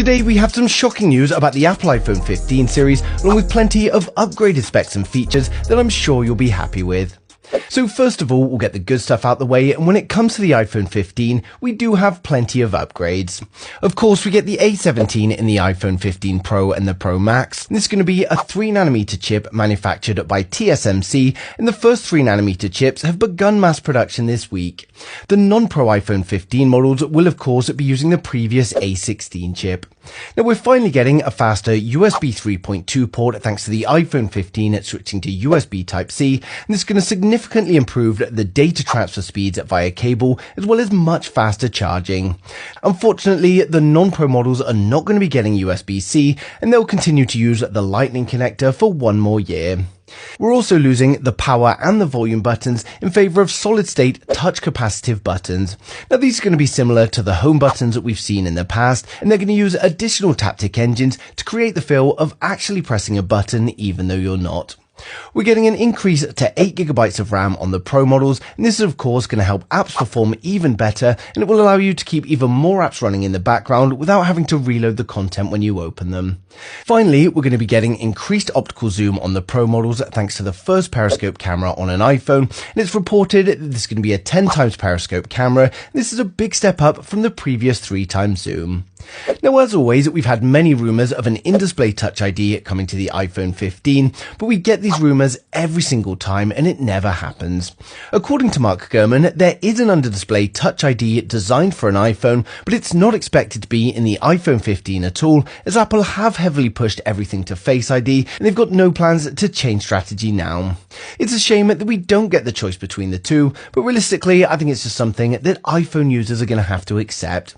Today we have some shocking news about the Apple iPhone 15 series, along with plenty of upgraded specs and features that I'm sure you'll be happy with. So first of all, we'll get the good stuff out the way, and when it comes to the iPhone 15, we do have plenty of upgrades. Of course, we get the A17 in the iPhone 15 Pro and the Pro Max. This is going to be a 3nm chip manufactured by TSMC, and the first 3nm chips have begun mass production this week. The non-Pro iPhone 15 models will of course be using the previous A16 chip. Now we're finally getting a faster USB 3.2 port thanks to the iPhone 15 switching to USB Type-C, and this is going to significantly improve the data transfer speeds via cable, as well as much faster charging. Unfortunately, the non-Pro models are not going to be getting USB-C, and they'll continue to use the Lightning connector for one more year. We're also losing the power and the volume buttons in favor of solid-state touch capacitive buttons. Now these are going to be similar to the home buttons that we've seen in the past, and they're going to use additional Taptic engines to create the feel of actually pressing a button even though you're not. We're getting an increase to 8GB of RAM on the Pro models, and this is of course going to help apps perform even better, and it will allow you to keep even more apps running in the background without having to reload the content when you open them. Finally, we're going to be getting increased optical zoom on the Pro models thanks to the first periscope camera on an iPhone, and it's reported that this is going to be a 10x periscope camera. This is a big step up from the previous 3x zoom. Now, as always, we've had many rumours of an in-display Touch ID coming to the iPhone 15, but we get these rumours every single time and it never happens. According to Mark Gurman, there is an under-display Touch ID designed for an iPhone, but it's not expected to be in the iPhone 15 at all, as Apple have heavily pushed everything to Face ID and they've got no plans to change strategy now. It's a shame that we don't get the choice between the two, but realistically, I think it's just something that iPhone users are going to have to accept.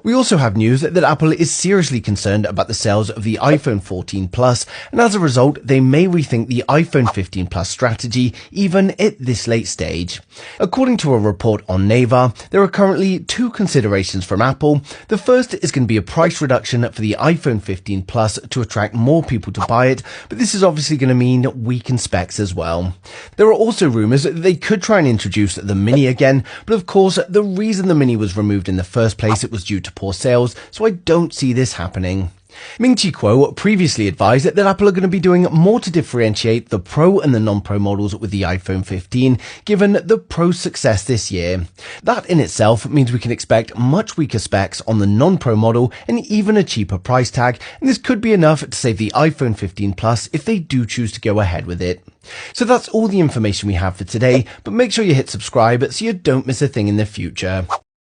We also have news that Apple is seriously concerned about the sales of the iPhone 14 Plus, and as a result, they may rethink the iPhone 15 Plus strategy even at this late stage. According to a report on Naver, there are currently two considerations from Apple. The first is going to be a price reduction for the iPhone 15 Plus to attract more people to buy it, but this is obviously going to mean weakened specs as well. There are also rumours that they could try and introduce the Mini again, but of course, the reason the Mini was removed in the first place, it was due to poor sales, so I don't see this happening. Ming-Chi Kuo previously advised that Apple are going to be doing more to differentiate the Pro and the non-Pro models with the iPhone 15, given the Pro's success this year. That in itself means we can expect much weaker specs on the non-Pro model and even a cheaper price tag, and this could be enough to save the iPhone 15 Plus if they do choose to go ahead with it. So that's all the information we have for today, but make sure you hit subscribe so you don't miss a thing in the future.